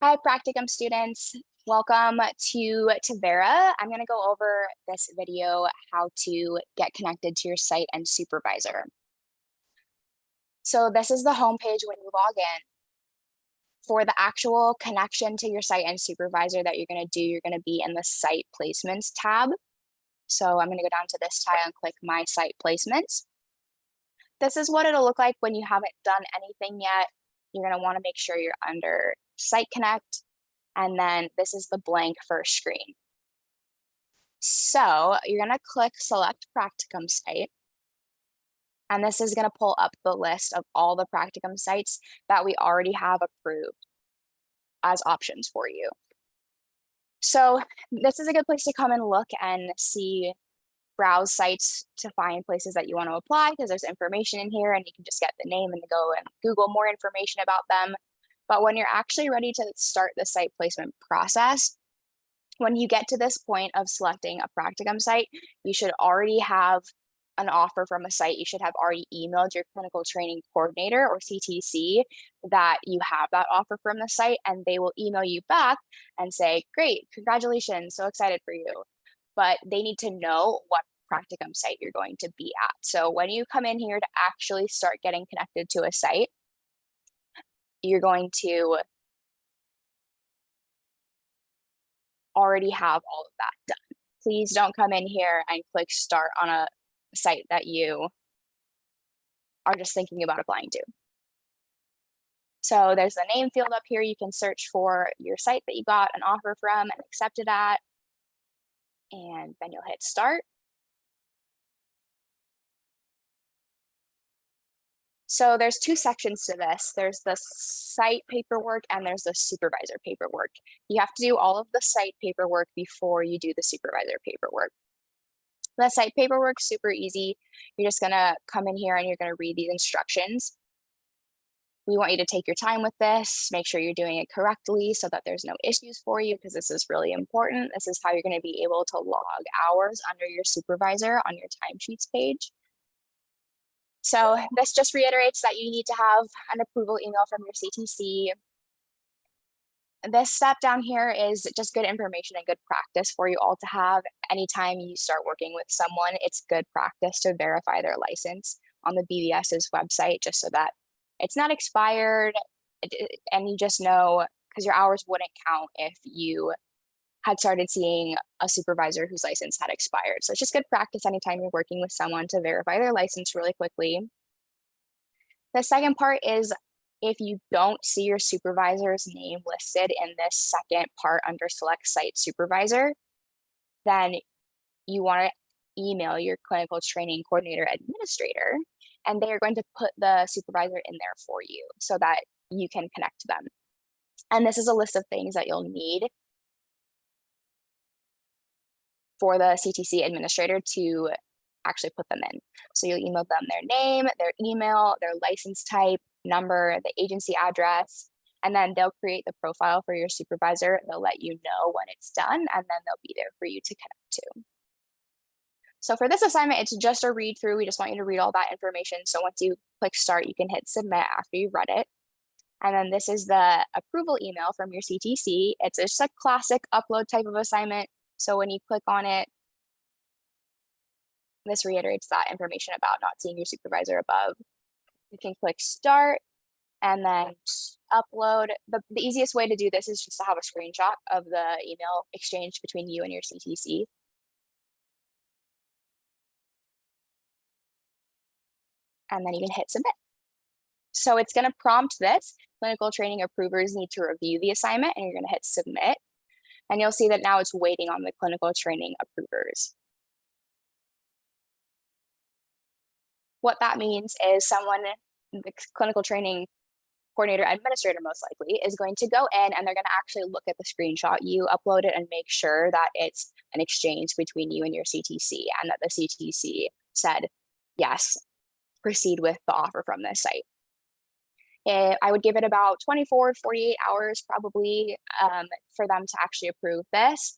Hi, practicum students. Welcome to Tavera. I'm going to go over this video, how to get connected to your site and supervisor. So this is the homepage when you log in. For the actual connection to your site and supervisor that you're going to do, you're going to be in the site placements tab. So I'm going to go down to this tile and click my site placements. This is what it'll look like when you haven't done anything yet. You're going to want to make sure you're under Site Connect. And then this is the blank first screen. So you're going to click Select Practicum Site. And this is going to pull up the list of all the practicum sites that we already have approved as options for you. So this is a good place to come and look and see, browse sites to find places that you want to apply, because there's information in here and you can just get the name and go and Google more information about them. But when you're actually ready to start the site placement process, when you get to this point of selecting a practicum site, you should already have an offer from a site. You should have already emailed your clinical training coordinator or CTC that you have that offer from the site, and they will email you back and say, great, congratulations, so excited for you. But they need to know what practicum site you're going to be at. So when you come in here to actually start getting connected to a site, you're going to already have all of that done. Please don't come in here and click start on a site that you are just thinking about applying to. So there's the name field up here. You can search for your site that you got an offer from and accepted at, and then you'll hit start. So there's two sections to this. There's the site paperwork and there's the supervisor paperwork. You have to do all of the site paperwork before you do the supervisor paperwork. The site paperwork is super easy. You're just gonna come in here and you're gonna read these instructions. We want you to take your time with this, make sure you're doing it correctly so that there's no issues for you, because this is really important. This is how you're gonna be able to log hours under your supervisor on your timesheets page. So this just reiterates that you need to have an approval email from your CTC. This step down here is just good information and good practice for you all to have. Anytime you start working with someone, it's good practice to verify their license on the BVS's website, just so that it's not expired, and you just know, because your hours wouldn't count if you had started seeing a supervisor whose license had expired. So it's just good practice anytime you're working with someone to verify their license really quickly. The second part is, if you don't see your supervisor's name listed in this second part under Select Site Supervisor, then you want to email your clinical training coordinator administrator, and they are going to put the supervisor in there for you so that you can connect to them. And this is a list of things that you'll need for the CTC administrator to actually put them in. So you'll email them their name, their email, their license type, number, the agency address, and then they'll create the profile for your supervisor. They'll let you know when it's done, and then they'll be there for you to connect to. So for this assignment, it's just a read through. We just want you to read all that information. So once you click start, you can hit submit after you've read it. And then this is the approval email from your CTC. It's just a classic upload type of assignment. So when you click on it, this reiterates that information about not seeing your supervisor above. You can click start and then upload. The easiest way to do this is just to have a screenshot of the email exchange between you and your CTC. And then you can hit submit. So it's going to prompt this. Clinical training approvers need to review the assignment, and you're going to hit submit. And you'll see that now it's waiting on the clinical training approvers. What that means is the clinical training coordinator administrator most likely is going to go in and they're going to actually look at the screenshot you uploaded and make sure that it's an exchange between you and your CTC, and that the CTC said, yes, proceed with the offer from this site. I would give it about 24 to 48 hours probably for them to actually approve this.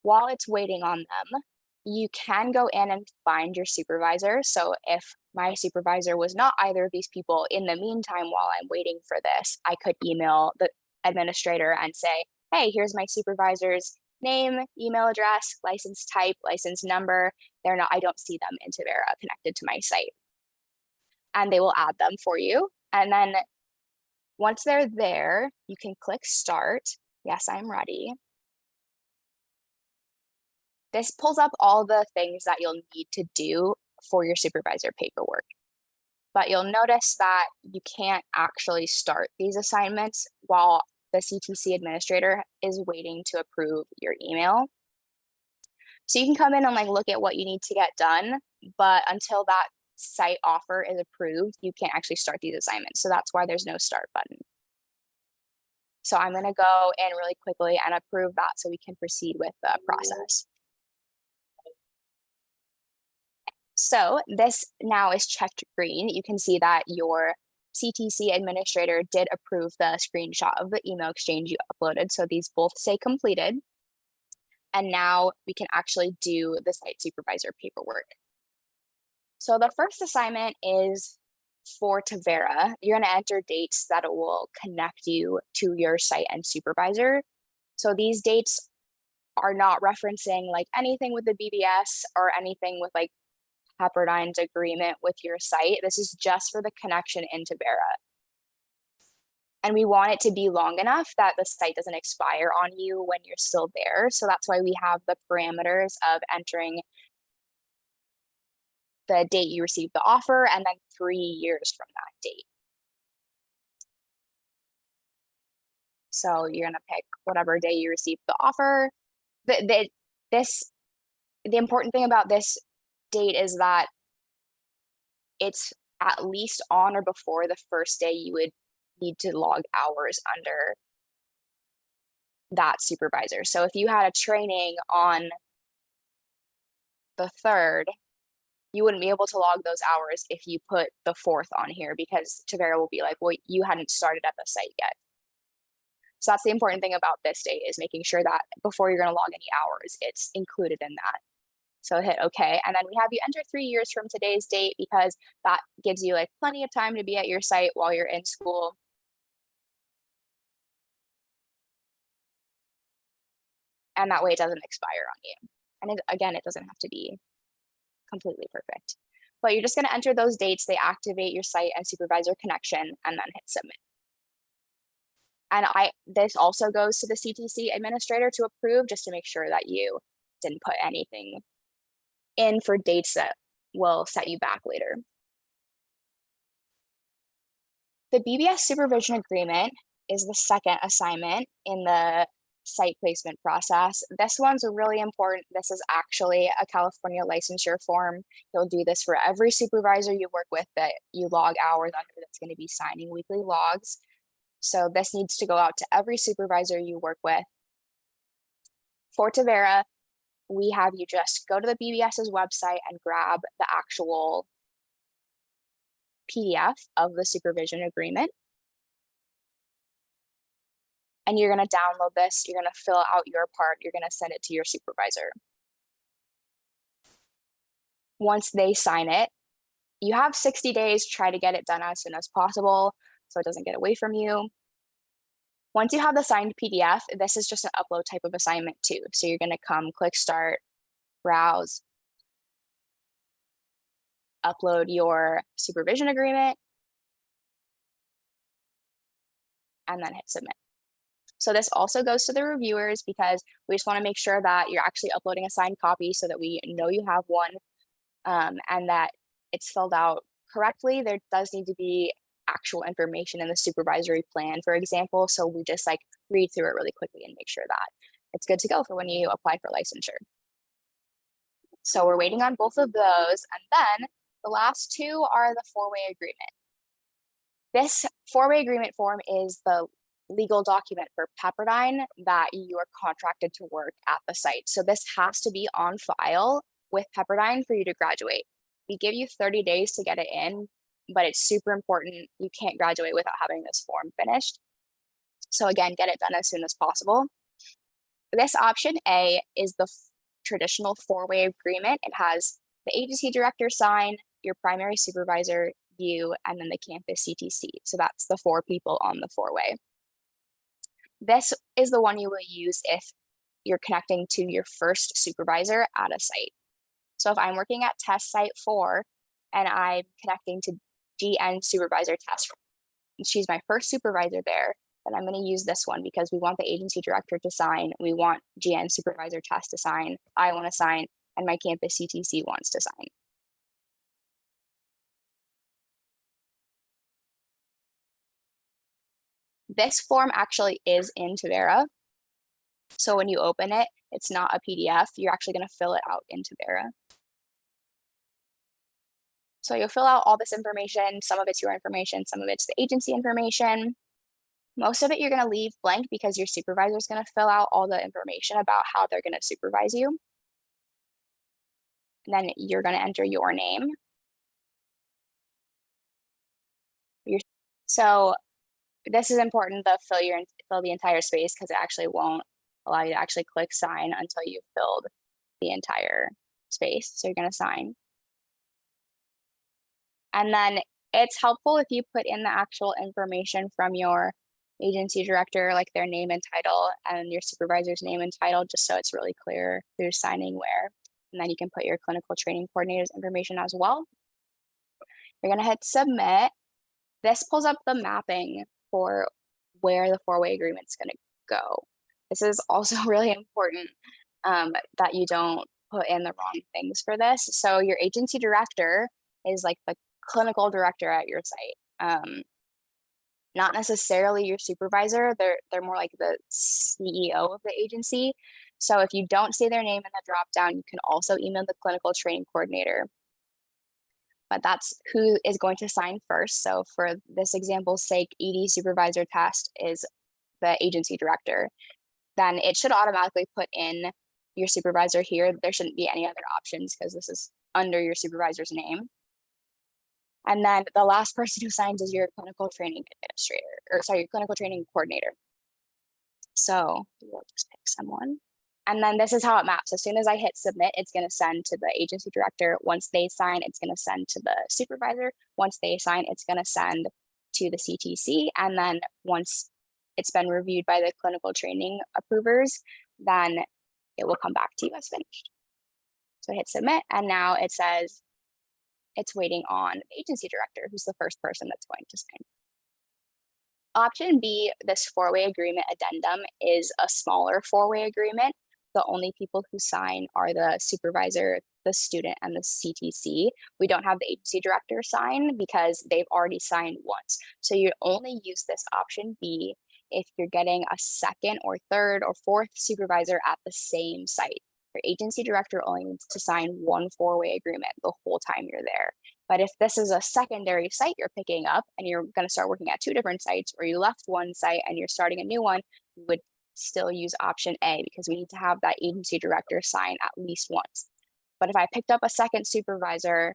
While it's waiting on them, you can go in and find your supervisor. So if my supervisor was not either of these people in the meantime, while I'm waiting for this, I could email administrator and say, hey, here's my supervisor's name, email address, license type, license number. I don't see them in Tavera connected to my site. And they will add them for you. And then once they're there, you can click start. Yes, I'm ready. This pulls up all the things that you'll need to do for your supervisor paperwork. But you'll notice that you can't actually start these assignments while the CTC administrator is waiting to approve your email. So you can come in and like look at what you need to get done, but until that site offer is approved, you can't actually start these assignments. So that's why there's no start button. So I'm going to go in really quickly and approve that so we can proceed with the process. So this now is checked green. You can see that your CTC administrator did approve the screenshot of the email exchange you uploaded. So these both say completed. And now we can actually do the site supervisor paperwork. So the first assignment is for Tavera. You're going to enter dates that will connect you to your site and supervisor. So these dates are not referencing like anything with the BBS or anything with like Pepperdine's agreement with your site. This is just for the connection into Tavera. And we want it to be long enough that the site doesn't expire on you when you're still there. So that's why we have the parameters of entering the date you received the offer and then 3 years from that date. So you're going to pick whatever day you received the offer. The important thing about this date is that it's at least on or before the first day you would need to log hours under that supervisor. So if you had a training on the 3rd, you wouldn't be able to log those hours if you put the 4th on here, because Tavera will be like, well, you hadn't started at the site yet. So that's the important thing about this date, is making sure that before you're going to log any hours, it's included in that. So hit OK. And then we have you enter 3 years from today's date, because that gives you like plenty of time to be at your site while you're in school. And that way it doesn't expire on you. And again, it doesn't have to be completely perfect. But you're just going to enter those dates. They activate your site and supervisor connection, and then hit submit. And this also goes to the CTC administrator to approve, just to make sure that you didn't put anything in for dates that will set you back later. The BBS supervision agreement is the second assignment in the site placement process. This one's really important. This is actually a California licensure form. You'll do this for every supervisor you work with that you log hours under, that's going to be signing weekly logs. So this needs to go out to every supervisor you work with. For Tavera, we have you just go to the BBS's website and grab the actual PDF of the supervision agreement. And you're going to download this. You're going to fill out your part. You're going to send it to your supervisor. Once they sign it, you have 60 days to try to get it done as soon as possible so it doesn't get away from you. Once you have the signed PDF, this is just an upload type of assignment too. So you're going to come, click start, browse, upload your supervision agreement, and then hit submit. So this also goes to the reviewers, because we just want to make sure that you're actually uploading a signed copy so that we know you have one, and that it's filled out correctly. There does need to be actual information in the supervisory plan, for example. So we just like read through it really quickly and make sure that it's good to go for when you apply for licensure. So we're waiting on both of those. And then the last two are the 4-way agreement. This 4-way agreement form is the legal document for Pepperdine that you are contracted to work at the site. So this has to be on file with Pepperdine for you to graduate. We give you 30 days to get it in, but it's super important. You can't graduate without having this form finished. So again, get it done as soon as possible. This option A is the traditional 4-way agreement. It has the agency director sign, your primary supervisor, you, and then the campus CTC. So that's the 4 people on the 4-way. This is the one you will use if you're connecting to your first supervisor at a site. So if I'm working at test site 4 and I'm connecting to GN supervisor test, and she's my first supervisor there, then I'm going to use this one because we want the agency director to sign. We want GN supervisor test to sign. I want to sign, and my campus CTC wants to sign. This form actually is in Tavera. So when you open it, it's not a PDF. You're actually going to fill it out in Tavera. So you'll fill out all this information. Some of it's your information, some of it's the agency information. Most of it you're going to leave blank because your supervisor is going to fill out all the information about how they're going to supervise you. And then you're going to enter your name. So this is important to fill the entire space because it actually won't allow you to actually click sign until you've filled the entire space. So you're going to sign. And then it's helpful if you put in the actual information from your agency director, like their name and title, and your supervisor's name and title, just so it's really clear who's signing where. And then you can put your clinical training coordinator's information as well. You're going to hit submit. This pulls up the mapping for where the four-way agreement's going to go. This is also really important that you don't put in the wrong things for this. So your agency director is like the clinical director at your site. Not necessarily your supervisor. They're more like the CEO of the agency. So if you don't say their name in the drop down, you can also email the clinical training coordinator. But that's who is going to sign first. So for this example's sake, ED supervisor test is the agency director. Then it should automatically put in your supervisor here. There shouldn't be any other options because this is under your supervisor's name. And then the last person who signs is your clinical training administrator, or sorry, your clinical training coordinator. So we'll just pick someone. And then this is how it maps. As soon as I hit submit, it's going to send to the agency director. Once they sign, it's going to send to the supervisor. Once they sign, it's going to send to the CTC. And then once it's been reviewed by the clinical training approvers, then it will come back to you as finished. So I hit submit, and now it says it's waiting on the agency director, who's the first person that's going to sign. Option B, this four-way agreement addendum, is a smaller four-way agreement. The only people who sign are the supervisor, the student, and the CTC. We don't have the agency director sign because they've already signed once. So you only use this option B if you're getting a second or third or fourth supervisor at the same site. Your agency director only needs to sign one four-way agreement the whole time you're there. But if this is a secondary site you're picking up and you're going to start working at two different sites, or you left one site and you're starting a new one, you would still use option A because we need to have that agency director sign at least once. But if I picked up a second supervisor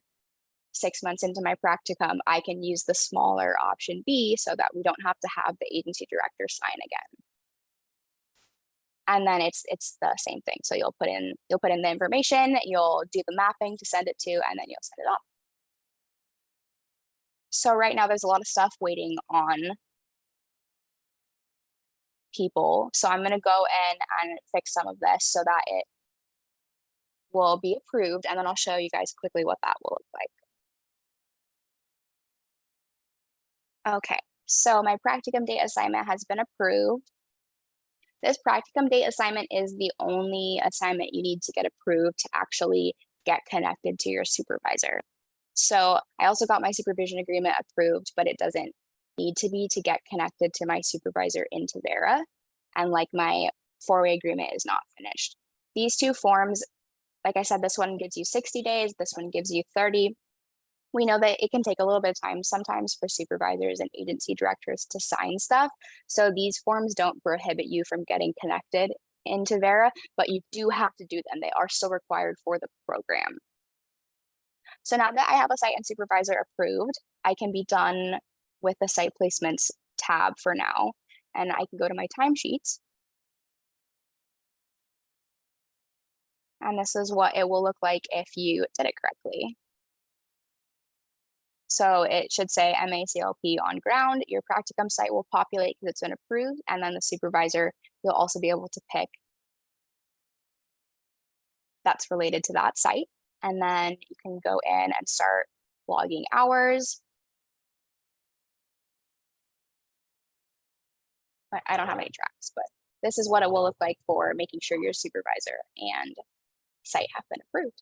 6 months into my practicum, I can use the smaller option B so that we don't have to have the agency director sign again. And then it's the same thing. So you'll put in the information, you'll do the mapping to send it to, and then you'll send it off. So right now there's a lot of stuff waiting on people. So I'm going to go in and fix some of this so that it will be approved. And then I'll show you guys quickly what that will look like. Okay, so my practicum date assignment has been approved. This practicum date assignment is the only assignment you need to get approved to actually get connected to your supervisor. So I also got my supervision agreement approved, but it doesn't need to be to get connected to my supervisor in Tavera. And like my four-way agreement is not finished. These two forms, like I said, this one gives you 60 days, this one gives you 30. We know that it can take a little bit of time sometimes for supervisors and agency directors to sign stuff. So these forms don't prohibit you from getting connected in Tavera, but you do have to do them. They are still required for the program. So now that I have a site and supervisor approved, I can be done with the site placements tab for now. And I can go to my timesheets. And this is what it will look like if you did it correctly. So it should say MACLP on ground. Your practicum site will populate because it's been approved. And then the supervisor, you'll also be able to pick that's related to that site. And then you can go in and start logging hours. I don't have any tracks, but this is what it will look like for making sure your supervisor and site have been approved.